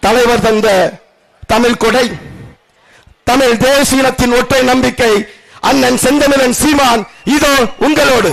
தலைவர் தந்த தமிழ் கொடை, தமிழ் தேசியத்தின் ஒற்றை நம்பிக்கை அண்ணன் செந்தமிழன் சீமான் இதோ உங்களோடு.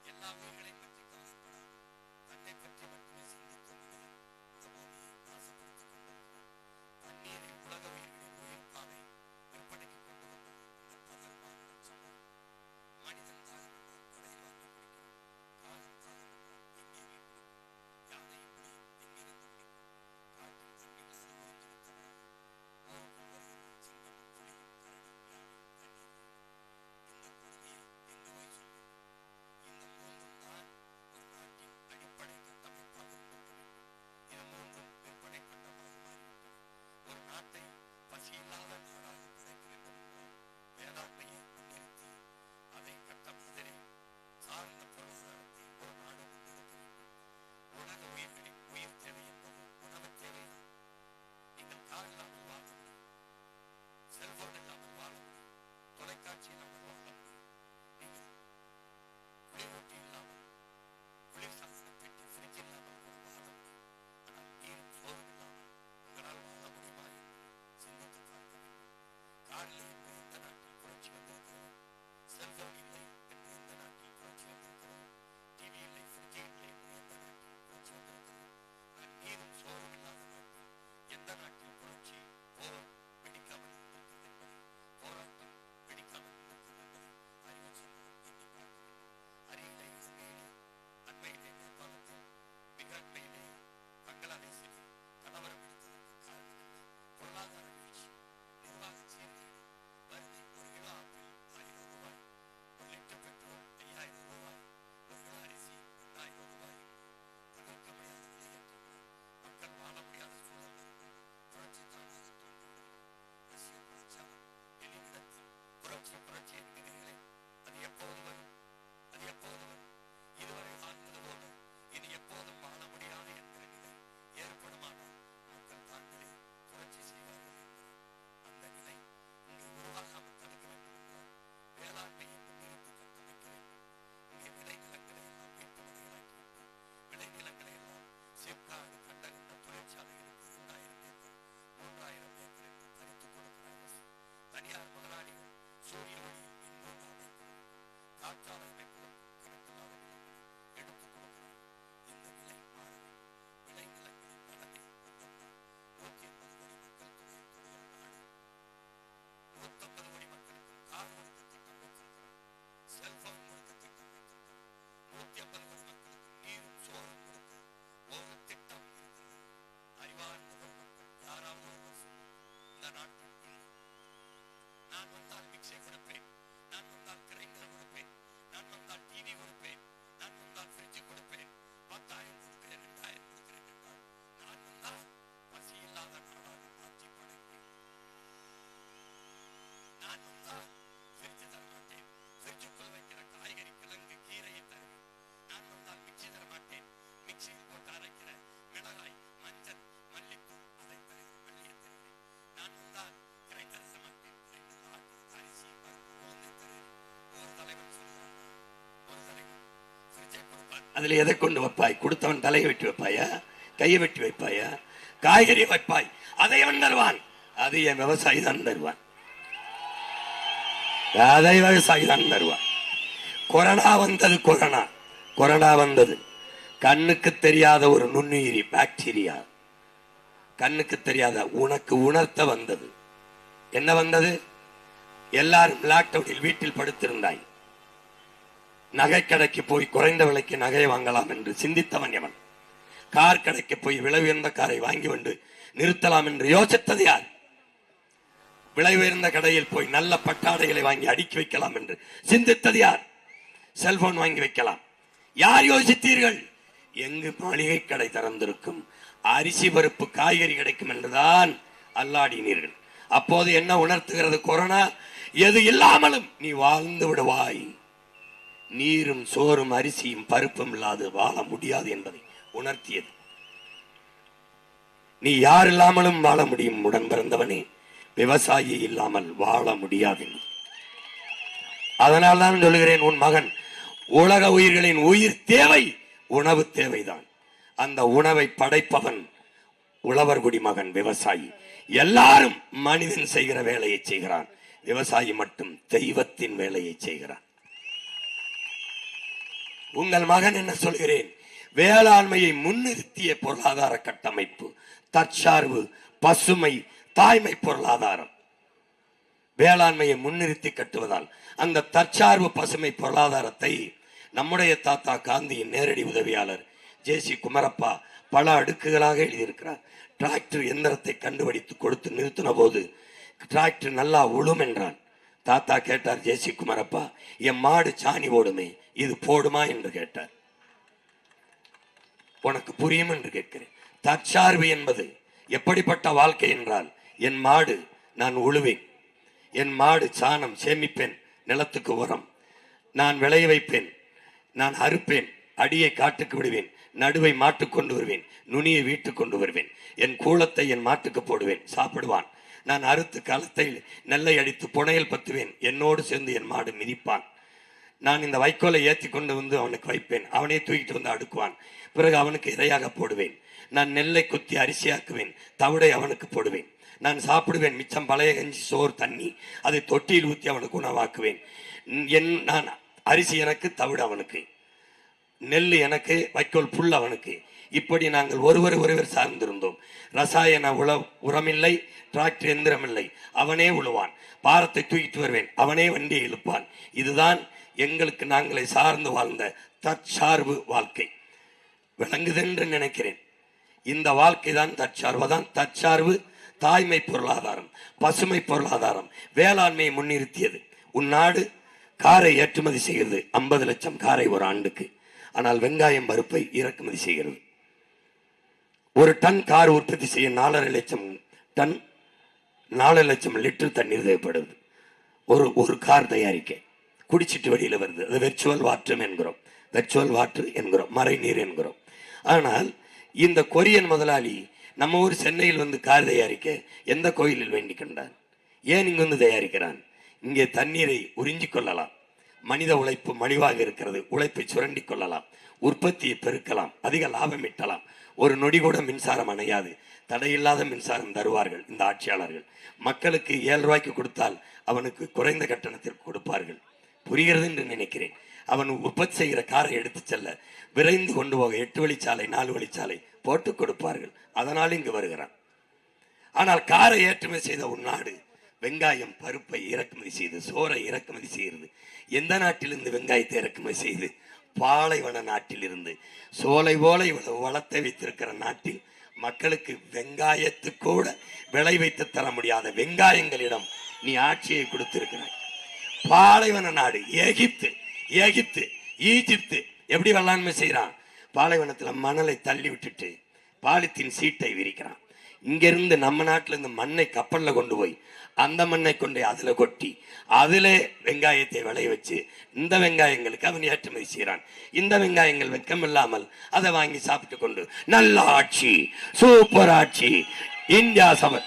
எல்லா உயிர்களை பற்றி கவலைப்படாமல் தன்னை பற்றி மட்டுமே சிந்தித்து அதுல எதை கொண்டு வைப்பாய்? கொடுத்தவன் தலையை வெட்டி வைப்பாயா? கையை வெட்டி வைப்பாயா? காய்கறி வைப்பாய். அதை அவன் தருவான். அது என் விவசாயி தான் தருவான். அதை விவசாயி தான் தருவான். கொரோனா வந்தது. கொரோனா வந்தது. கண்ணுக்கு தெரியாத ஒரு நுண்ணுயிரி, பாக்டீரியா. கண்ணுக்கு தெரியாத, உனக்கு உணர்த்த வந்தது. என்ன வந்தது? எல்லாரும் லாக்டவுனில் வீட்டில் படுத்திருந்தாய். நகை கடைக்கு போய் குறைந்த விலைக்கு நகையை வாங்கலாம் என்று சிந்தித்தவன் எவன்? கார் கடைக்கு போய் விலை உயர்ந்த காரை வாங்கி வந்து நிறுத்தலாம் என்று யோசித்தது யார்? விலை உயர்ந்த கடையில் போய் நல்ல பட்டாடைகளை வாங்கி அடுக்கி வைக்கலாம் என்று சிந்தித்தது யார்? செல்போன் வாங்கி வைக்கலாம். யார் யோசித்தீர்கள்? எங்கு மளிகை கடை திறந்திருக்கும், அரிசி பருப்பு காய்கறி கிடைக்கும் என்றுதான் அல்லாடினீர்கள். அப்போது என்ன உணர்த்துகிறது கொரோனா? எது இல்லாமலும் நீ வாழ்ந்து விடுவாய். நீரும் சோறும் அரிசியும் பருப்பும் இல்லாது வாழ முடியாது என்பதை உணர்த்தியது. நீ யார் இல்லாமலும் வாழ முடியும் உடன் பிறந்தவனே, விவசாயி இல்லாமல் வாழ முடியாது. அதனால் தான் சொல்லுகிறேன், உன் மகன் உலக உயிர்களின் உயிர் தேவை உணவு தேவைதான். அந்த உணவை படைப்பவன் உழவர்குடி மகன் விவசாயி. எல்லாரும் மனிதன் செய்கிற வேலையை செய்கிறான், விவசாயி மட்டும் தெய்வத்தின் வேலையை செய்கிறான். உங்கள் மகன் என்ன சொல்கிறேன்? வேளாண்மையை முன்னிறுத்திய பொருளாதார கட்டமைப்பு, தற்சார்பு, பசுமை, தாய்மை பொருளாதாரம். வேளாண்மையை முன்னிறுத்தி கட்டுவதால் அந்த தற்சார்பு பசுமை பொருளாதாரத்தை நம்முடைய தாத்தா காந்தியின் நேரடி உதவியாளர் ஜே.சி. குமரப்பா பல அடுக்குகளாக எழுதியிருக்கிறார். டிராக்டர் எந்திரத்தை கண்டுபிடித்து கொடுத்து நிறுத்தின போது டிராக்டர் நல்லா உழும் என்றான். தாத்தா கேட்டார், ஜே.சி. குமரப்பா, என் மாடு சாணி போடுமே, இது போடுமா என்று கேட்டார். உனக்கு புரியும் என்று கேட்கிறேன். தற்சார்பு என்பது எப்படிப்பட்ட வாழ்க்கை என்றால், என் மாடு நான் உழுவேன், என் மாடு சாணம் சேமிப்பேன், நிலத்துக்கு உரம் நான் விளைய வைப்பேன், நான் அறுப்பேன், அடியை காட்டுக்கு விடுவேன், நடுவை மாட்டுக் கொண்டு வருவேன், நுனியை வீட்டுக்கு கொண்டு வருவேன், என் கூளத்தை என் மாட்டுக்கு போடுவேன், சாப்பிடுவான். நான் அறுத்து களத்தை நெல்லை அடித்து புனையல் பத்துவேன், என்னோடு சேர்ந்து என் மாடு மிதிப்பான். நான் இந்த வைக்கோலை ஏற்றி கொண்டு வந்து அவனுக்கு வைப்பேன், அவனே தூக்கிட்டு வந்து அடுக்குவான். பிறகு அவனுக்கு இரையாக போடுவேன். நான் நெல்லை குத்தி அரிசியாக்குவேன், தவிடை அவனுக்கு போடுவேன். நான் சாப்பிடுவேன், மிச்சம் பழைய கஞ்சி சோறு தண்ணி அதை தொட்டியில் ஊற்றி அவனுக்கு உணவாக்குவேன். நான் அரிசி எனக்கு, தவிடு அவனுக்கு, நெல் எனக்கு, வைக்கோல் புல் அவனுக்கு. இப்படி நாங்கள் ஒருவர் சார்ந்திருந்தோம். ரசாயன உரமில்லை, டிராக்டர் எந்திரம் இல்லை, அவனே உழுவான். பாரத்தை தூக்கிட்டு வருவேன், அவனே வண்டியை இழுப்பான். இதுதான் எங்களுக்கு நாங்களை சார்ந்து வாழ்ந்த தற்சார்பு வாழ்க்கை. விளங்குதென்று நினைக்கிறேன். இந்த வாழ்க்கை தான் தற்சார்பு. தான் தற்சார்பு, தாய்மை பொருளாதாரம், பசுமை பொருளாதாரம், வேளாண்மையை முன்னிறுத்தியது. உன் நாடு காரை ஏற்றுமதி செய்கிறது, 50 லட்சம் காரை ஒரு ஆண்டுக்கு. ஆனால் வெங்காயம் பருப்பை இறக்குமதி செய்கிறது. ஒரு டன் கார் உற்பத்தி செய்ய 4.5 லட்சம் டன், 4 லட்சம் லிட்டர் தண்ணீர் தேவைப்படுது ஒரு கார் தயாரிக்க. குடிச்சிட்டு வெளியில் வருது. அது வெர்ச்சுவல் வாட்டர் என்கிறோம், மறை நீர் என்கிறோம். ஆனால் இந்த கொரியன் முதலாளி நம்ம ஊர் சென்னையில் வந்து கார் தயாரிக்க எந்த கோயிலில் வேண்டிக் கொண்டான்? ஏன் இங்கு வந்து தயாரிக்கிறான்? இங்கே தண்ணீரை உறிஞ்சிக் கொள்ளலாம், மனித உழைப்பு மலிவாக இருக்கிறது, உழைப்பை சுரண்டி கொள்ளலாம், உற்பத்தியை பெருக்கலாம், அதிக லாபம் ஈட்டலாம். ஒரு நொடி கூட மின்சாரம் அணையாது, தடையில்லாத மின்சாரம் தருவார்கள் இந்த ஆட்சியாளர்கள். மக்களுக்கு 7 ரூபாய்க்கு கொடுத்தால் அவனுக்கு குறைந்த கட்டணத்திற்கு கொடுப்பார்கள். புரிகிறது என்று நினைக்கிறேன். அவன் உற்பத்தி செய்கிற காரை எடுத்து செல்ல விரைந்து கொண்டு போக 8 வழிச்சாலை 4 வழிச்சாலை போட்டு கொடுப்பார்கள். அதனால் இங்கு வருகிறான். ஆனால் காரை ஏற்றுமதி செய்த உன் நாடு வெங்காயம் பருப்பை இறக்குமதி செய்து, சோறை இறக்குமதி செய்கிறது. எந்த நாட்டிலிருந்து வெங்காயத்தை இறக்குமதி செய்து? பாலைவன நாட்டில் இருந்து. சோலை போல இவ்வளவு வளத்தை வைத்திருக்கிற நாட்டில் மக்களுக்கு வெங்காயத்து கூட விளை வைத்து தர முடியாத வெங்காயங்களிடம் நீ ஆட்சியை கொடுத்திருக்கிறாய். பாலைவன நாடு எகிப்து, ஈஜிப்து எப்படி வேளாண்மை செய்யறான்? பாலைவனத்தில் மணலை தள்ளி விட்டுட்டு பாலித்தீன் சீட்டை விரிக்கிறான். இங்கிருந்து நம்ம நாட்டில இருந்து மண்ணை கப்பல்ல கொண்டு போய் அந்த மண்ணை கொண்டு அதுல கொட்டி அதுல வெங்காயத்தை விளைய வச்சு இந்த வெங்காயங்களுக்கு அவன் ஏற்றுமதி செய்யறான். இந்த வெங்காயங்கள் வெக்கமில்லாமல் அதை வாங்கி சாப்பிட்டு கொண்டு நல்ல ஆட்சி, சூப்பர் ஆட்சி, இந்தியா சபை.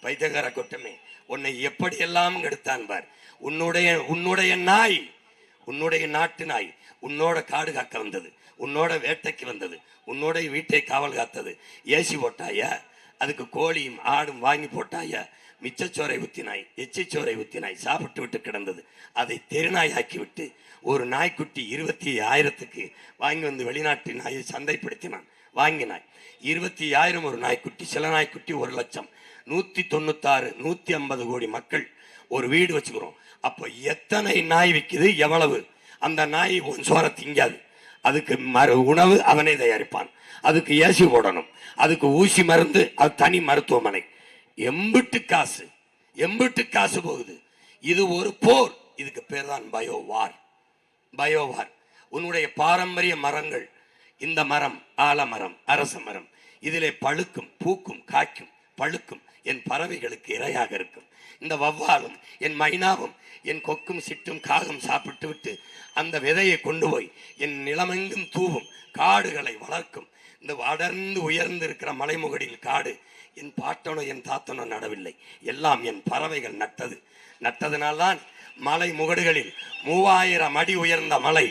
பைத்தியக்கார கூட்டமே உன்னை எப்படியெல்லாம் கெடுத்தான் பார். உன்னுடைய நாய் உன்னுடைய நாட்டு நாய் உன்னோட காடு காக்க வந்தது, உன்னோட வேட்டைக்கு வந்தது, உன்னோட வீட்டை காவல் காத்தது. ஏசி போட்டாயா? அதுக்கு கோழியும் ஆடும் வாங்கி போட்டாயா? மிச்சச்சோரை ஊத்தினாய், எச்சிச்சோரை ஊத்தினாய், சாப்பிட்டு விட்டு கிடந்தது. அதை தெருநாயாக்கி விட்டு ஒரு நாய்க்குட்டி 25,000க்கு வாங்கி வந்து வெளிநாட்டு நாயை சந்தைப்படுத்தினான். வாங்கினாய் 25,000 ஒரு நாய்க்குட்டி. சில நாய்க்குட்டி 1,00,000. 196 150 கோடி மக்கள் ஒரு வீடு வச்சுக்கிறோம். அப்போ எத்தனை நாய் விற்குது? எவ்வளவு? அந்த நாய் சோற திங்காது. அதுக்கு உணவு அவனே தயாரிப்பான். அதுக்கு ஏசி போடணும், அதுக்கு ஊசி மருந்து, அது தனி மருத்துவமனை. எம்பிட்டு காசு, எம்பிட்டு காசு போகுது. இது ஒரு போர். இதுக்கு பேர் தான் பயோவார். பயோவார். உன்னுடைய பாரம்பரிய மரங்கள், இந்த மரம் ஆலமரம், அரச மரம், இதிலே பழுக்கும், பூக்கும், காய்க்கும், பழுக்கும். என் பறவைகளுக்கு இரையாக இருக்கும். இந்த வவ்வாலும் என் மைனாவும் என் கொக்கும் சிட்டும் காகம் சாப்பிட்டு விட்டு அந்த விதையை கொண்டு போய் என் நிலமெங்கும் தூவும், காடுகளை வளர்க்கும். இந்த அடர்ந்து உயர்ந்து இருக்கிற மலைமுகடில் காடு என் பாட்டனோ என் தாத்தனோ நடவில்லை, எல்லாம் என் பறவைகள் நட்டது. நட்டதனால்தான் மலை முகடுகளில் 3000 அடி உயர்ந்த மலை,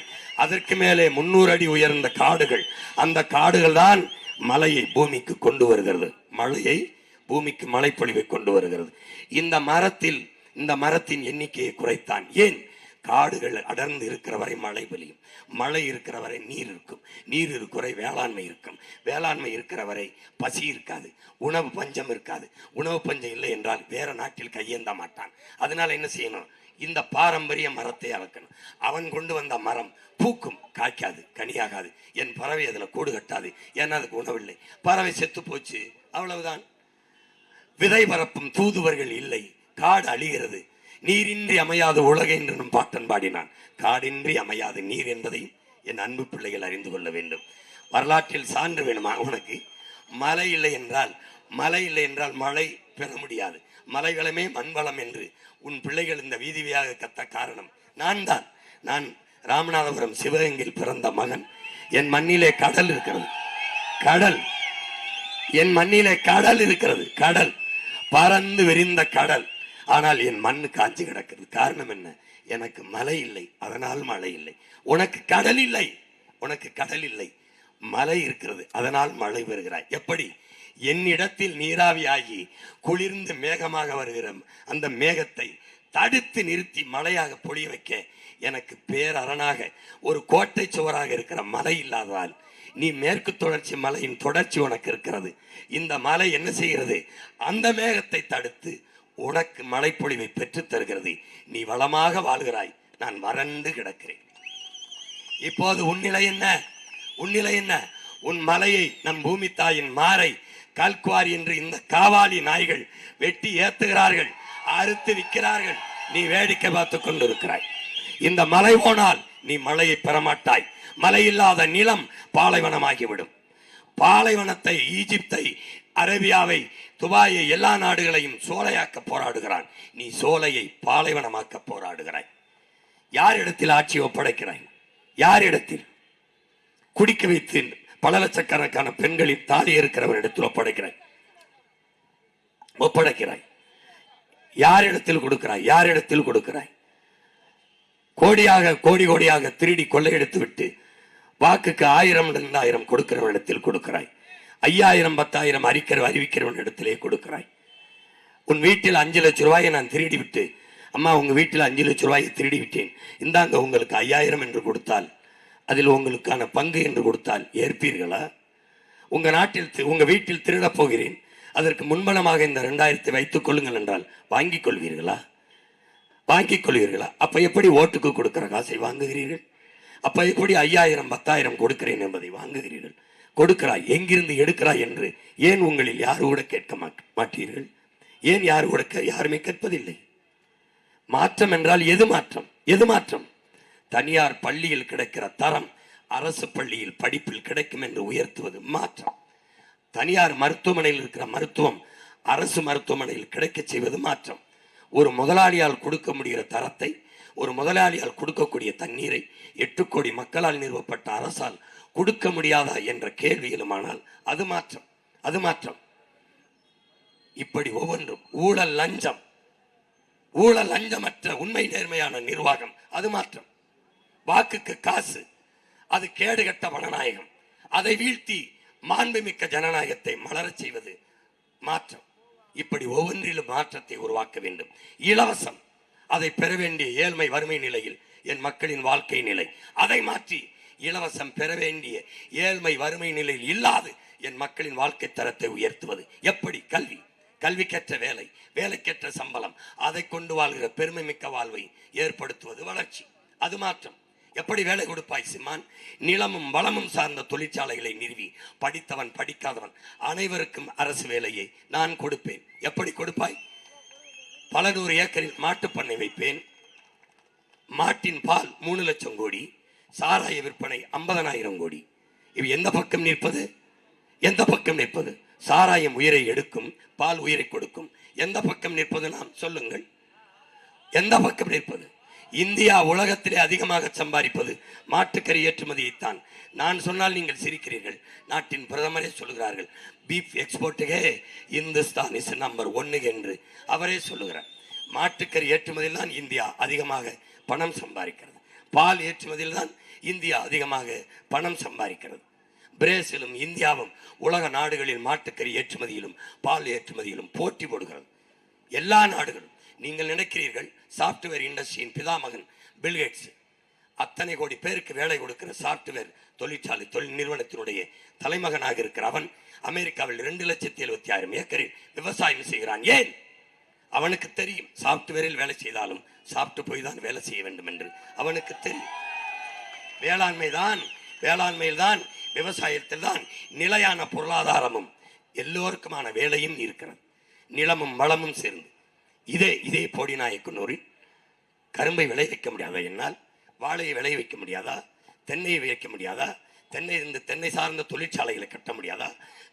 அதற்கு மேலே 300 அடி உயர்ந்த காடுகள். அந்த காடுகள் தான் மலையை பூமிக்கு கொண்டு வருகிறது, மழையை பூமிக்கு மழைப்பொழிவை கொண்டு வருகிறது. இந்த மரத்தின் எண்ணிக்கையை குறைத்தான். ஏன்? காடுகள் அடர்ந்து இருக்கிற வரை மழை பொழியும், மழை இருக்கிற வரை நீர் இருக்கும், நீர் இருக்கிற வரை வேளாண்மை இருக்கும், வேளாண்மை இருக்கிற வரை பசி இருக்காது, உணவு பஞ்சம் இருக்காது. உணவு பஞ்சம் இல்லை என்றால் வேற நாட்டில் கையேந்த மாட்டான். அதனால என்ன செய்யணும்? இந்த பாரம்பரிய மரத்தை அளக்கணும். அவன் கொண்டு வந்த மரம் பூக்கும், காய்க்காது, கனியாகாது. என் பறவை அதில் கூடு கட்டாது, ஏன்னா அதுக்கு உணவில்லை. பறவை செத்து போச்சு, அவ்வளவுதான். விதை பரப்பும் தூதுவர்கள் இல்லை, காடு அழிகிறது. நீரின்றி அமையாது உலக என்று நம் பாட்டன் பாடினான். காடின்றி அமையாது நீர் என்பதை என் அன்பு பிள்ளைகள் அறிந்து கொள்ள வேண்டும். வரலாற்றில் சான்று வேணுமா உனக்கு? மழை இல்லை என்றால் மழை பெற முடியாது. மலை வளமே மண் வளம் என்று உன் பிள்ளைகள் இந்த வீதியாக கத்த காரணம் நான் ராமநாதபுரம் சிவகங்கையில் பிறந்த மகன். என் மண்ணிலே கடல் இருக்கிறது, கடல். என் மண்ணிலே கடல் இருக்கிறது, கடல், பறந்து விரிந்த கடல். ஆனால் என் மண்ணு காஞ்சி கிடக்கிறது. காரணம் என்ன? எனக்கு மழை இல்லை, அதனால் மழை இல்லை. உனக்கு கடல் இல்லை, உனக்கு கடல் இல்லை, மழை இருக்கிறது, அதனால் மழை பெறுகிறாய். எப்படி? என்னிடத்தில் நீராவியாகி குளிர்ந்து மேகமாக வருகிற அந்த மேகத்தை தடுத்து நிறுத்தி மழையாக பொழிய வைக்க எனக்கு பேரரணாக ஒரு கோட்டை சுவராக இருக்கிற மலை இல்லாததால் நீ மேற்கு தொடர்ச்சி மலையின் தொடர்ச்சி உனக்கு இருக்கிறது. இந்த மலை என்ன செய்கிறது? அந்த மேகத்தை தடுத்து உனக்கு மழைப்பொழிவை பெற்று தருகிறது. நீ வளமாக வாழ்கிறாய், நான் வறண்டு கிடக்கிறேன். இப்போது உன்னிலை என்ன? உன்னிலை என்ன? உன் மலையை நம் பூமி தாயின் மாறை கல்குவாரி என்று இந்த காவாலி நாய்கள் வெட்டி ஏத்துகிறார்கள், அறுத்து விற்கிறார்கள். நீ வேடிக்கை பார்த்து கொண்டிருக்கிறாய். இந்த மலை போனால் நீ மழையை பெறமாட்டாய். மழை இல்லாத நிலம் பாலைவனமாகிவிடும். பாலைவனத்தை, ஈஜிப்தை, அரேபியாவை, துபாயை, எல்லா நாடுகளையும் சோலையாக்க போராடுகிறான். நீ சோலையை பாலைவனமாக்க போராடுகிறாய். யாரிடத்தில் ஆட்சி ஒப்படைக்கிறாய்? யாரிடத்தில்? குடிக்க வைத்து பல லட்சக்கணக்கான பெண்களின் தாலி இருக்கிறவரிடத்தில் ஒப்படைக்கிறாய். யாரிடத்தில் கொடுக்கிறாய்? யாரிடத்தில் கொடுக்கிறாய்? கோடியாக திருடி கொள்ளையெடுத்து விட்டு வாக்குக்கு 1000 2000 கொடுக்கிறவனிடத்தில் கொடுக்கிறாய். 5000 10,000 அறிவிக்கிறவன் இடத்திலே கொடுக்கிறாய். உன் வீட்டில் 5 லட்சம் ரூபாயை நான் திருடி விட்டு, அம்மா உங்க வீட்டில் 5 லட்சம் ரூபாயை திருடி விட்டேன், இந்தாங்க உங்களுக்கு 5000 என்று கொடுத்தால், அதில் உங்களுக்கான பங்கு என்று கொடுத்தால் ஏற்பீர்களா? உங்க வீட்டில் திருடப் போகிறேன், அதற்கு முன்பணமாக இந்த 2000 வைத்துக் கொள்ளுங்கள் என்றால் வாங்கிக் கொள்வீர்களா? அப்ப எப்படி ஓட்டுக்கு கொடுக்கிற காசை வாங்குகிறீர்கள்? அப்ப எப்படி 5000 10,000 கொடுக்கிறேன் என்பதை வாங்குகிறீர்கள்? கொடுக்கிறாய், எங்கிருந்து எடுக்கிறாய் என்று ஏன் உங்களில் யாரு கூட கேட்க மாட்டீர்கள்? ஏன் யாருமே கேட்பதில்லை? மாற்றம் என்றால் எது மாற்றம்? தனியார் பள்ளியில் கிடைக்கிற தரம் அரசு பள்ளியில் படிப்பில் கிடைக்கும் என்று உயர்த்துவது மாற்றம். தனியார் மருத்துவமனையில் இருக்கிற மருத்துவம் அரசு மருத்துவமனையில் கிடைக்க செய்வது மாற்றம். ஒரு முதலாளியால் கொடுக்க முடிகிற தரத்தை, ஒரு முதலாளியால் கொடுக்கக்கூடிய தண்ணீரை 8 கோடி மக்களால் நிறுவப்பட்ட அரசால் கொடுக்க முடியாதா என்ற கேள்வி எழுமானால் அது மாற்றம். இப்படி ஒவ்வொன்றும் ஊழல் லஞ்சமற்ற உண்மை நேர்மையான நிர்வாகம், அது மாற்றம். வாக்குக்கு காசு, அது கேடுகட்ட ஜனநாயகம். அதை வீழ்த்தி மாண்புமிக்க ஜனநாயகத்தை மலரச் செய்வது மாற்றம். இப்படி ஒவ்வொன்றிலும் மாற்றத்தை உருவாக்க வேண்டும். இலவசம், அதை பெற வேண்டிய ஏழ்மை வறுமை நிலையில் என் மக்களின் வாழ்க்கை நிலை, அதை மாற்றி இலவசம் பெற வேண்டிய ஏழ்மை வறுமை நிலையில் இல்லாது என் மக்களின் வாழ்க்கை தரத்தை உயர்த்துவது எப்படி? கல்வி, கல்விக்கேற்ற வேலை, வேலைக்கேற்ற சம்பளம், அதை கொண்டு வாழ்கிற பெருமை மிக்க வாழ்வை ஏற்படுத்துவது வளர்ச்சி, அது மாற்றம். எப்படி வேலை கொடுப்பாய் சிம்மான்? நிலமும் வளமும் சார்ந்த தொழிற்சாலைகளை நிறுவி படித்தவன் படிக்காதவன் அனைவருக்கும் அரசு வேலையை நான் கொடுப்பேன். எப்படி கொடுப்பாய்? பல நூறு ஏக்கரில் மாட்டுப் பண்ணை வைப்பேன். மாட்டின் பால் 3 லட்சம் கோடி, சாராய விற்பனை 50,000 கோடி. இவ் எந்த பக்கம் நிற்பது? எந்த பக்கம் நிற்பது? சாராயம் உயிரை எடுக்கும், பால் உயிரை கொடுக்கும். எந்த பக்கம் நிற்பது? நாம் சொல்லுங்கள், எந்த பக்கம் நிற்பது? இந்தியா உலகத்திலே அதிகமாக சம்பாதிப்பது மாட்டுக்கறி ஏற்றுமதியைத்தான். நான் சொன்னால் நீங்கள் சிரிக்கிறீர்கள். நாட்டின் பிரதமரே சொல்லுகிறார்கள், பீஃப் எக்ஸ்போர்ட்டுகே இந்துஸ்தான் இஸ் நம்பர் 1 என்று அவரே சொல்லுகிறார். மாட்டுக்கறி ஏற்றுமதியில் தான் இந்தியா அதிகமாக பணம் சம்பாதிக்கிறது. பால் ஏற்றுமதியில் தான் இந்தியா அதிகமாக பணம் சம்பாதிக்கிறது. பிரேசிலும் இந்தியாவும் உலக நாடுகளில் மாட்டுக்கறி ஏற்றுமதியிலும் பால் ஏற்றுமதியிலும் போட்டி போடுகிறது. எல்லா நாடுகளும். நீங்கள் நினைக்கிறீர்கள் சாப்ட்வேர் இண்டஸ்ட்ரியின் பிதாமகன் பில்கேட்ஸ் அத்தனை கோடி பேருக்கு வேலை கொடுக்கிற சாப்ட்வேர் தொழிற்சாலை தொழில் நிறுவனத்தினுடைய தலைமகனாக இருக்கிற அவன் அமெரிக்காவில் 2,76,000 ஏக்கரில் விவசாயம் செய்கிறான். ஏன்? அவனுக்கு தெரியும் சாப்ட்வேரில் வேலை செய்தாலும் சாப்பிட்டு போய் தான் வேலை செய்ய வேண்டும் என்று அவனுக்கு தெரியும். வேளாண்மையில் தான் விவசாயத்தில் தான் நிலையான பொருளாதாரமும் எல்லோருக்குமான வேலையும் இருக்கிறது. நிலமும் வளமும் சேர்ந்து இதே போடிநாயக்கனூரில் கரும்பை விளைவிக்க முடியாதா? என்னால் வாழையை விளைவிக்க முடியாதா? தென்னையை வைக்க முடியாதா? தென்னை சார்ந்த தொழிற்சாலைகளை கட்ட முடியாதா?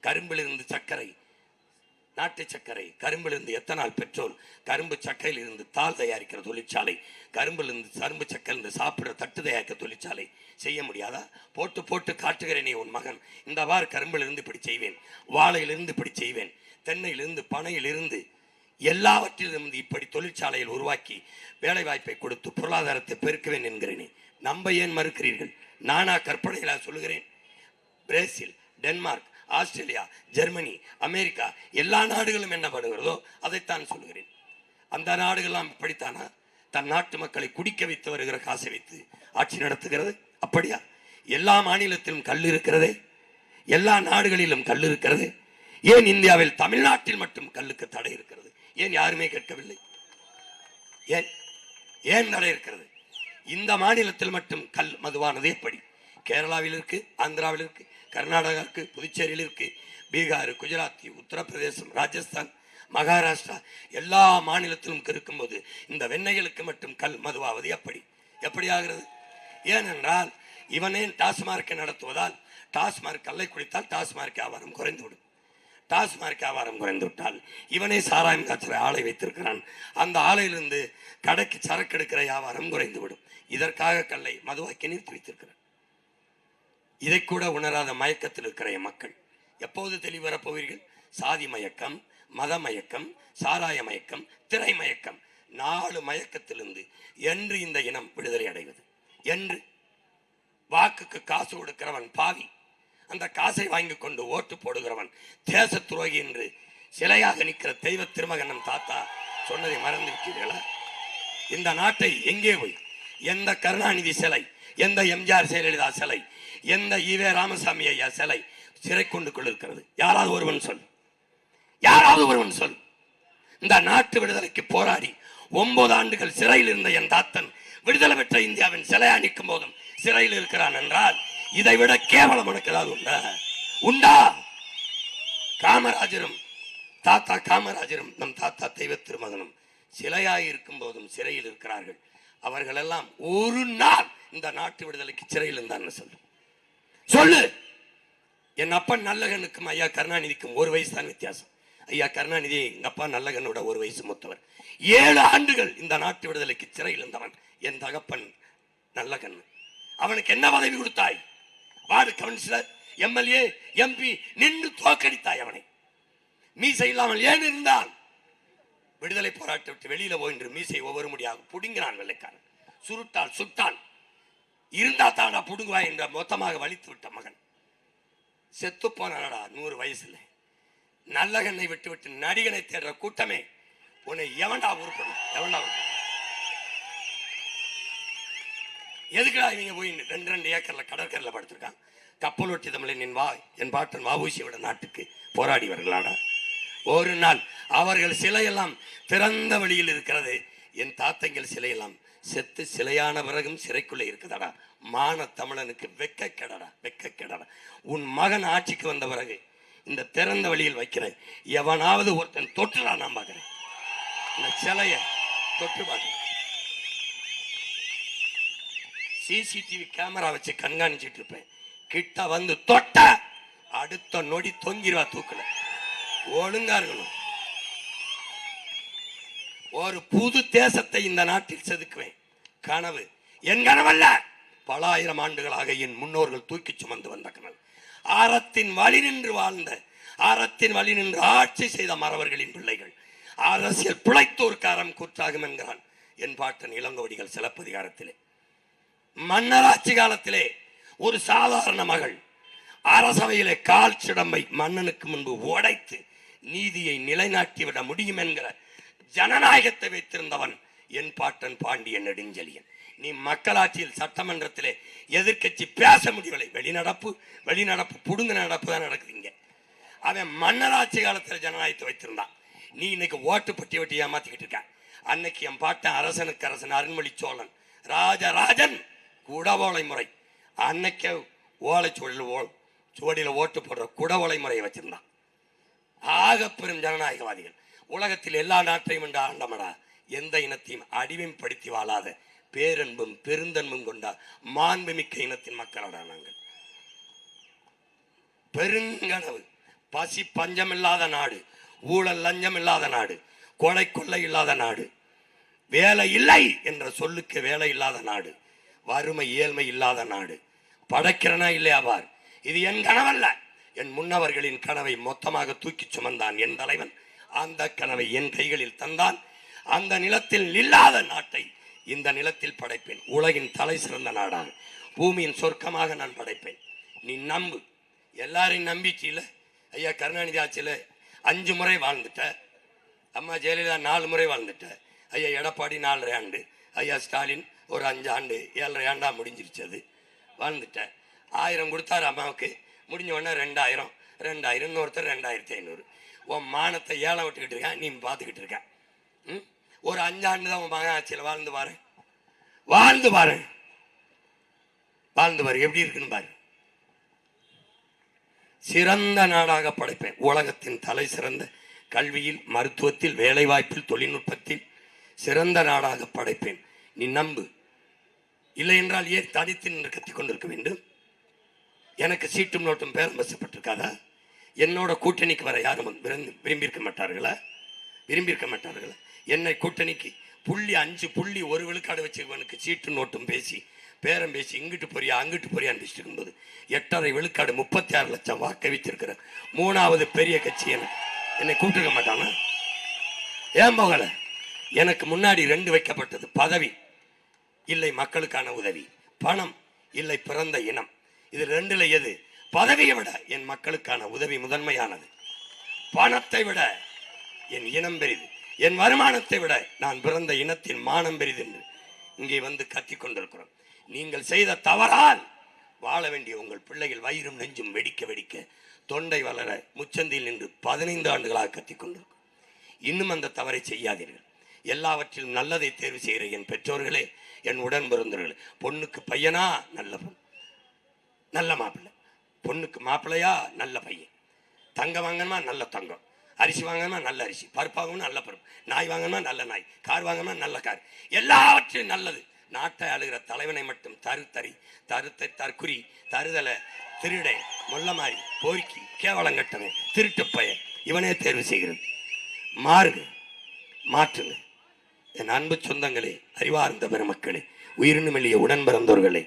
கரும்பிலிருந்து சர்க்கரை, நாட்டு சர்க்கரை, கரும்பிலிருந்து எத்தனால் பெட்ரோல், கரும்பு சக்கையில் இருந்து தாள் தயாரிக்கிற தொழிற்சாலை, கரும்பு சக்கையிலிருந்து சாப்பிடுற தட்டு தயாரிக்கிற தொழிற்சாலை செய்ய முடியாதா? போட்டு காட்டுகிறேனே உன் மகன், இந்த வார் கரும்பிலிருந்து இப்படி செய்வேன், வாழையிலிருந்து இப்படி செய்வேன், தென்னையிலிருந்து பனையிலிருந்து எல்லாவற்றிலிருந்து இப்படி தொழிற்சாலையில் உருவாக்கி வேலை வாய்ப்பை கொடுத்து பொருளாதாரத்தை பெருக்குவேன் என்கிறேனே. நம்ப ஏன் மறுக்கிறீர்கள்? நானா கற்பனைகளா சொல்லுகிறேன்? Brazil, Denmark, Australia, Germany, America எல்லா நாடுகளும் என்ன பண்ணுகிறதோ அதைத்தான் சொல்லுகிறேன். அந்த நாடுகள்லாம் இப்படித்தானா தன் நாட்டு மக்களை குடிக்க வைத்து வருகிற காசை வைத்து ஆட்சி நடத்துகிறது? அப்படியா? எல்லா மாநிலத்திலும் கல் இருக்கிறதே, எல்லா நாடுகளிலும் கல் இருக்கிறது. ஏன் இந்தியாவில் தமிழ்நாட்டில் மட்டும் கல்லுக்கு தடை இருக்கிறது? ஏன் யாருமே கேட்கவில்லை? ஏன் தடை இருக்கிறது? இந்த மாநிலத்தில் மட்டும் கல் மதுவானது எப்படி? கேரளாவில் இருக்கு, ஆந்திராவில் இருக்கு, கர்நாடகா இருக்கு, புதுச்சேரியில் இருக்கு, பீகார், குஜராத், உத்தரப்பிரதேசம், ராஜஸ்தான், மகாராஷ்டிரா எல்லா மாநிலத்திலும் இருக்கும்போது இந்த வெண்ணைகளுக்கு மட்டும் கல் மதுவாவது எப்படி ஆகிறது? ஏனென்றால் இவனே டாஸ்மார்க்கை நடத்துவதால் டாஸ்மார்க் கல்லை குடித்தால் டாஸ்மார்க் வியாபாரம் குறைந்துவிடும். டாஸ்மார்க் வியாபாரம் குறைந்து விட்டால் இவனே சாராயம் காய்ச்சற ஆலை வைத்திருக்கிறான், அந்த ஆலையிலிருந்து கடைக்கு சரக்கு எடுக்கிற வியாபாரம் குறைந்துவிடும். இதற்காக கல்லை மதுவாக்கி நிறுத்தி வைத்திருக்கிறார். இதை கூட உணராத மயக்கத்தில் இருக்கிற மக்கள் எப்போது தெளிவரப் போவீர்கள்? சாதி மயக்கம், மத மயக்கம், சாராய மயக்கம், திரை மயக்கம், 4 மயக்கத்திலிருந்து என்று இந்த இனம் விடுதலை அடைவது? என்று வாக்குக்கு காசு கொடுக்கிறவன் பாவி, அந்த காசை வாங்கி கொண்டு ஓட்டு போடுகிறவன் தேச துரோகி என்று சிலையாக நிற்கிற தெய்வ திருமகன் தாத்தா சொன்னதை மறந்து விட்டீர்களா? இந்த நாட்டை எங்கே போய் எந்த கருணாநிதி சிலை, எந்த எம்ஜிஆர் ஜெயலலிதா சிலை, எந்த ஈவே ராமசாமி ஐயா சிலை சிறை கொண்டு கொண்டிருக்கிறது? யாராவது ஒருவன் சொல். இந்த நாட்டு விடுதலைக்கு போராடி 9 ஆண்டுகள் சிறையில் இருந்த என் தாத்தன் விடுதலை பெற்ற இந்தியாவின் சிலையா நிற்கும் போதும் சிறையில் இருக்கிறான் என்றால் இதை விட கேவலம் உனக்கு ஏதாவது உண்டா? காமராஜரும் நம் தாத்தா தெய்வ திருமகனும் சிலையாய் இருக்கும் போதும் சிறையில் இருக்கிறார்கள். அவர்கள் எல்லாம் ஒரு நாள் இந்த நாட்டு விடுதலைக்கு சிறையில் இருந்தான்னு சொல்லு. என் அப்பன் நல்லகனுக்கும் ஐயா கருணாநிதிக்கும் 1 வயசு தான் வித்தியாசம். ஐயா கருணாநிதி எங்க அப்பா நல்லகனோட 1 வயசு மூத்தவர். 7 ஆண்டுகள் இந்த நாட்டு விடுதலைக்கு சிறையில் இருந்தவன் என் தகப்பன் நல்லகன். அவனுக்கு என்ன பதவி கொடுத்தாய்? வார்டு கவுன்சிலர், எம்எல்ஏ, எம்பி நின்று தோற்கடித்தாய். அவனை மீசை இல்லாமல் ஏன் இருந்தால் விடுதலை போராட்ட விட்டு வெளியில போயின்று மீசை ஒவ்வொரு முடியாக புடுங்கினான் வெள்ளைக்காரன். சுட்டான். இருந்தா தானா புடுங்குவா என்ற மொத்தமாக வலித்து விட்ட மகன் செத்து போனாடா 100 வயசுல. நல்ல கண்ணை விட்டு விட்டு நடிகனை தேடுற கூட்டமே உன்னை எவன்டா உருப்படும்? எவன்டா எதுக்குடா இவங்க போய் 2 ஏக்கர்ல கடற்கரையில படுத்திருக்கான்? கப்பல் ஒட்டி தமிழன் என் பாட்டன் வாபூசியோட நாட்டுக்கு போராடி வருகளாடா. ஒரு நாள் அவர்கள் சிலையெல்லாம் திறந்த வழியில் இருக்கிறது. என் தாத்தங்கள் சிலையெல்லாம் செத்து சிலையான பிறகும் சிறைக்குள்ளே இருக்குதாடா. மான தமிழனுக்கு வெக்க கெடடா, வெக்க கெடடா. உன் மகன் ஆட்சிக்கு வந்த பிறகு இந்த திறந்த வழியில் வைக்கிற எவனாவது ஒருத்தன் தொட்டுடா. நான் பார்க்கிறேன் இந்த சிலைய தொட்டு பார்க்கிறேன். சிசிடிவி கேமரா வச்சு கண்காணிச்சுட்டு இருப்பேன். கிட்ட வந்து தொட்ட அடுத்த நொடி தொங்கிருவா தூக்கல. ஒழுங்கா இருக்கணும். ஒரு புது தேசத்தை இந்த நாட்டில் செதுக்குவேன். கனவு என் கனவல்ல, பல ஆயிரம் ஆண்டுகளாக என் முன்னோர்கள் தூக்கி சுமந்து வந்த கனவு. அறத்தின் வழி நின்று வாழ்ந்த, அறத்தின் வழி நின்று ஆட்சி செய்த மறவர்களின் பிள்ளைகள். அரசியல் பிழைத்தோர்க்கு அறம் கூற்றாகும் என்கிறான் என் பாட்டன் இளங்கோடிகள் சிலப்பதிகாரத்திலே. மன்னராட்சி காலத்திலே ஒரு சாதாரண மகள் அரசவையிலே கால் சிடம்பை மன்னனுக்கு முன்பு உடைத்து நீதியை நிலைநாட்டிவிட முடியும் என்கிற ஜனநாயகத்தை வைத்திருந்தவன் என் பாட்டன் பாண்டியன் நெடுஞ்செழியன். நீ மக்களாட்சியில் சட்டமன்றத்திலே எதிர்கட்சி பேச முடியவில்லை. வெளிநடப்பு புடுங்க நடப்பு தான் நடக்குதுங்க. அவன் மன்னராட்சி காலத்தில் ஜனநாயகத்தை வைத்திருந்தான். நீ இன்னைக்கு ஓட்டு பட்டி வட்டி ஏமாத்திக்கிட்டு இருக்க. அன்னைக்கு என் பாட்டன் அரசனுக்கு அரசன் அருண்மொழி சோழன் ராஜராஜன் குடவோலை முறை, அன்னைக்கு சுவடியில ஓட்டு போடுற குடவோலை முறையை வச்சிருந்தான். ஆக பெரும் ஜனநாயகவாதிகள். உலகத்தில் எல்லா நாட்டையும் என்று ஆண்டமடா. எந்த இனத்தையும் அடிமைப்படுத்தி வாழாத பேரன்பும் பெருந்தன்பும் கொண்ட மாண்புமிக்க இனத்தின் மக்களடா நாங்கள். பெருங்கனவு, பசி பஞ்சம் இல்லாத நாடு, ஊழல் லஞ்சம் இல்லாத நாடு, கொலை கொள்ளை இல்லாத நாடு, வேலை இல்லை என்ற சொல்லுக்கு வேலை இல்லாத நாடு, வறுமை ஏழ்மை இல்லாத நாடு. படைக்கிறனா இல்லையா பார். இது என் கனவல்ல, என் முன்னவர்களின் கனவை மொத்தமாக தூக்கி சுமந்தான் என் தலைவன். அந்த கனவை என் கைகளில் தந்தான். அந்த நிலத்தில் இல்லாத நாட்டை இந்த நிலத்தில் படைப்பேன். உலகின் தலை சிறந்த நாடாக, பூமியின் சொர்க்கமாக நான் படைப்பேன். நீ நம்பு. எல்லாரையும் நம்பிச்சில. ஐயா கருணாநிதி ஆட்சியில் 5 முறை வாழ்ந்துட்ட. அம்மா ஜெயலலிதா 4 முறை வாழ்ந்துட்ட. ஐயா எடப்பாடி 4.5 ஆண்டு. ஐயா ஸ்டாலின் ஒரு 5 ஆண்டு 7.5 ஆண்டா முடிஞ்சிருச்சது. வாழ்ந்துட்ட. 1000 கொடுத்தாரு அம்மாவுக்கு. முடிஞ்ச உடனே 2000 இன்னொருத்தர் 2500. உன் மானத்தை ஏலம் விட்டுக்கிட்டு இருக்கான். நீ பார்த்துக்கிட்டு இருக்க. ஒரு 5 ஆண்டு தான் உன் மகன் ஆட்சியில் வாழ்ந்து பாரு. எப்படி இருக்குன்னு பாரு. சிறந்த நாடாக படைப்பேன். உலகத்தின் தலை சிறந்த கல்வியில், மருத்துவத்தில், வேலைவாய்ப்பில், தொழில்நுட்பத்தில் சிறந்த நாடாக படைப்பேன். நீ நம்பு. இல்லை என்றால் ஏன் தனித்து நின்று கத்திக் கொண்டிருக்க வேண்டும்? எனக்கு சீட்டும் நோட்டும் பேரம் பேசப்பட்டிருக்காதா? என்னோட கூட்டணிக்கு வர யாரும் விரும்பியிருக்க மாட்டார்களா? என்னை கூட்டணிக்கு 0.5 விழுக்காடு வச்சுவனுக்கு சீட்டு நோட்டும் பேசி பேரம் பேசி இங்கிட்டு போறியா அங்கிட்டு போறியான்னு பேசிட்டு இருக்கும்போது 8.5 விழுக்காடு 36 லட்சம் வாக்கு வைத்திருக்கிற 3வது பெரிய கட்சி என்னை கூப்பிட்டுக்க மாட்டானா? ஏன் போகல? எனக்கு முன்னாடி 2 வைக்கப்பட்டது. பதவி இல்லை, மக்களுக்கான உதவி. பணம் இல்லை, பிறந்த இனம். இது 2ல எது? பதவியை விட என் மக்களுக்கான உதவி முதன்மையானது. பணத்தை விட என் இனம் பெரிது. என் வருமானத்தை விட நான் பிறந்த இனத்தின் மானம் பெரிது என்று இங்கே வந்து கத்திக் கொண்டிருக்கிறோம். நீங்கள் செய்த தவறால் வாழ வேண்டிய உங்கள் பிள்ளைகள் வயிறும் நெஞ்சும் வெடிக்க தொண்டை வளர முச்சந்தியில் நின்று 15 ஆண்டுகளாக கத்திக் கொண்டிருக்கும். இன்னும் அந்த தவறை செய்யாதீர்கள். எல்லாவற்றிலும் நல்லதை தேர்வு செய்கிற என் பெற்றோர்களே, என் உடன் பிறந்தவர்களே, பொண்ணுக்கு பையனா நல்ல பொண்ணு, நல்ல மாப்பிள்ளை, பொண்ணுக்கு மாப்பிள்ளையா நல்ல பையன், தங்கம் வாங்கணுமா நல்ல தங்கம், அரிசி வாங்கணுமா நல்ல அரிசி, பருப்பு வாங்கணுமா நல்ல பருப்பு, நாய் வாங்கணுமா நல்ல நாய், கார் வாங்கணுமா நல்ல கார், எல்லாவற்றிலும் நல்லது. நாட்டை ஆளுகிற தலைவனை மட்டும் தற்குறி, தருதலை, திருடை, மொல்லமாரி, போர்க்கி, கேவலங்கட்டவன், திருட்டு பையன், இவனே தேர்வு செய்கிறது. மாற்றுங்க. என் அன்பு சொந்தங்களே, அறிவார்ந்த பெருமக்களே, உயிரினும் எளிய உடன் பிறந்தவர்களே,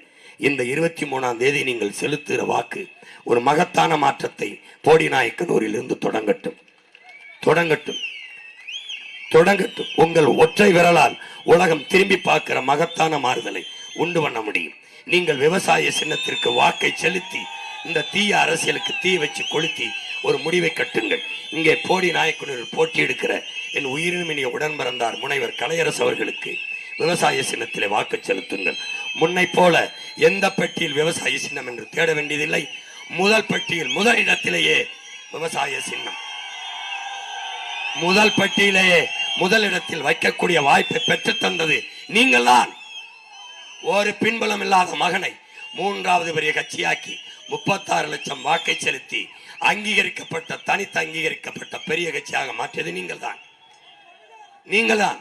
இந்த 23ஆம் தேதி நீங்கள் செலுத்துகிற வாக்கு ஒரு மகத்தான மாற்றத்தை போடிநாயக்கனூரிலிருந்து தொடங்கட்டும். உங்கள் ஒற்றை விரலால் உலகம் திரும்பி பார்க்கிற மகத்தான மாறுதலை உண்டு பண்ண முடியும். நீங்கள் விவசாய சின்னத்திற்கு வாக்கை செலுத்தி இந்த தீய அரசியலுக்கு தீ வச்சு கொளுத்தி ஒரு முடிவை கட்டுங்கள். இங்கே போடி நாயக்குனரில் போட்டி எடுக்கிற என் உயிரினுமினிய உடன் பிறந்தார் முனைவர் கலையரசு அவர்களுக்கு விவசாய சின்னத்திலே வாக்கு செலுத்துங்கள். முன்னை போல எந்த பெட்டியில் விவசாய சின்னம் என்று தேட வேண்டியதில்லை. முதல் பெட்டியில் முதல் இடத்திலேயே விவசாய சின்னம் முதல் பட்டியலேயே முதலிடத்தில் வைக்கக்கூடிய வாய்ப்பை பெற்று தந்தது நீங்கள் தான். ஒரு பின்புலம் இல்லாத மகனை மூன்றாவது பெரிய கட்சியாக்கி 36 லட்சம் வாக்கை செலுத்தி அங்கீகரிக்கப்பட்ட தனித்து அங்கீகரிக்கப்பட்ட பெரிய கட்சியாக மாற்றியது நீங்கள் தான். நீங்கள் தான்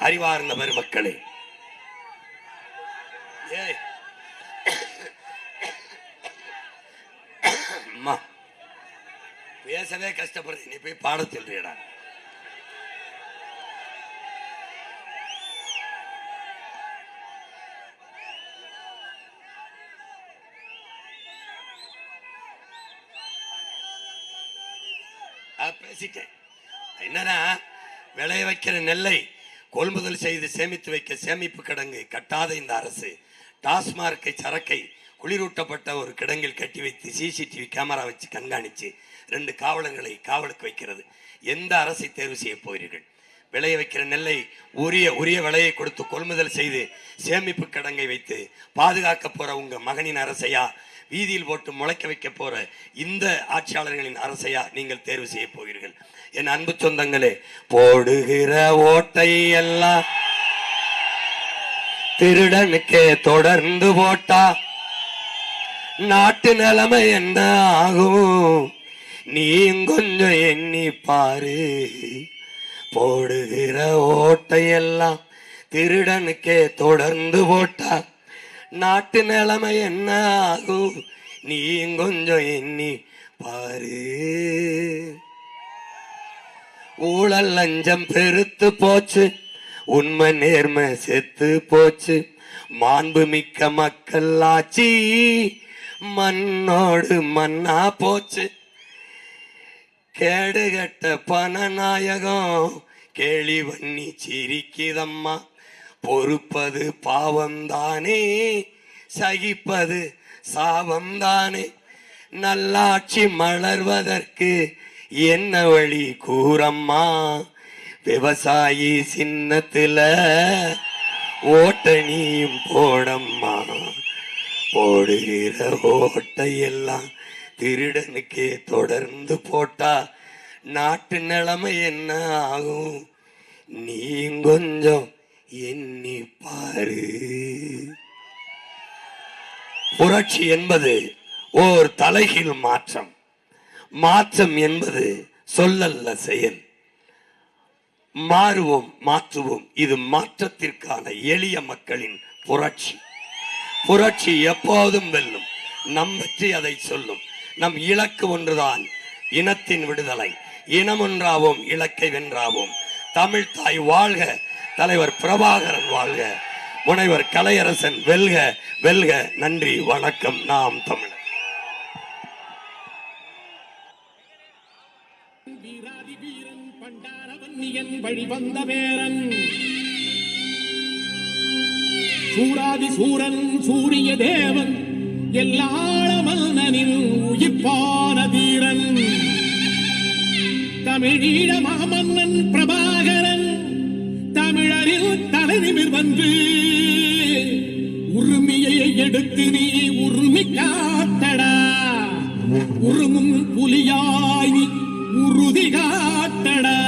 அறிவார்ந்த பெருமக்களே. பேசவே கஷ்டப்படுது, நீ போய் பாட சொல்றியடா. பேசிட்டேன். என்னன்னா, விளைய வைக்கிற நெல்லை கொள்முதல் செய்து சேமித்து வைக்க சேமிப்பு கிடங்கு கட்டாத இந்த அரசு டாஸ்மார்க்கை சரக்கை குளிரூட்டப்பட்ட ஒரு கிடங்கில் கட்டி வைத்து சிசிடிவி கேமரா வச்சு கண்காணித்து 2 காவலர்களை காவலுக்கு வைக்கிறது. எந்த அரசை தேர்வு செய்ய போகிறீர்கள்? விளைய வைக்கிற நெல்லை உரிய விலையை கொடுத்து கொள்முதல் செய்து சேமிப்பு கிடங்கை வைத்து பாதுகாக்க போற உங்க மகனின் அரசையா, வீதியில் போட்டு முளைக்க வைக்க போற இந்த ஆட்சியாளர்களின் அரசையா நீங்கள் தேர்வு செய்ய போகிறீர்கள்? என் அன்பு சொந்தங்களே, போடுகிற ஓட்டை எல்லாம் திருடனுக்கே தொடர்ந்து போட்டா நாட்டு நிலைமை என்ன ஆகும்? நீ கொஞ்சம் எண்ணி பாரு. போடுகிற ஓட்டையெல்லாம் திருடனுக்கே தொடர்ந்து போட்டா நாட்டு நிலைமை என்ன ஆகும்? நீ கொஞ்சம் எண்ணி பாரு. ஊழல் லஞ்சம் பெருத்து போச்சு, உண்மை நேர்மை செத்து போச்சு, மாண்பு மிக்க மக்கள் ஆட்சி மண்ணோடு மண்ணா போச்சு. கேடுகட்ட பணநாயகம் கேலி பண்ணி சிரிக்குதம்மா. பொறுப்பது பாவம்தானே, சகிப்பது சாபம்தானே. நல்லாட்சி மலர்வதற்கு என்ன வழி கூறம்மா? விவசாயி சின்னத்துல ஓட்டணியும் போடம்மா. போடுகிற ஓட்டையெல்லாம் திருடனுக்கே தொடர்ந்து போட்டா நாட்டு நிலைமை என்ன ஆகும்? நீ கொஞ்சம் எண்ணி பாரு. புரட்சி என்பது ஓர் தலைகீழ் மாற்றம். மாற்றம் என்பது சொல்லல்ல, செயல். மாறுவோம், மாற்றுவோம். இது மாற்றத்திற்கான எளிய மக்களின் புரட்சி. புரட்சி எப்போதும் வெல்லும். நம் வெற்றி அதை சொல்லும். நம் இலக்கு ஒன்றுதான், இனத்தின் விடுதலை. இனம் ஒன்றாவோம், இலக்கை வென்றாவோம். தமிழ் தாய் வாழ்க, தலைவர் பிரபாகரன் வாழ்க, முனைவர் கலையரசன் வெல்க வெல்க. நன்றி, வணக்கம். நாம் தமிழர். வீராதி வீரன் பண்டாரவன்னியன் வழிவந்த பேரன், சூராதி சூரன் சூரிய தேவன், எல்லாள மன்னனின் உயிர்ப்பான தீரன், தமிழீழ மாமன்னன் பிரபாகரன், தமிழரில் தலைநிமிர் வந்து உரிமையை எடுத்து நீ உரிமை காட்டடா. உருமும் புலியாய் நீ உறுதி காட்டடா.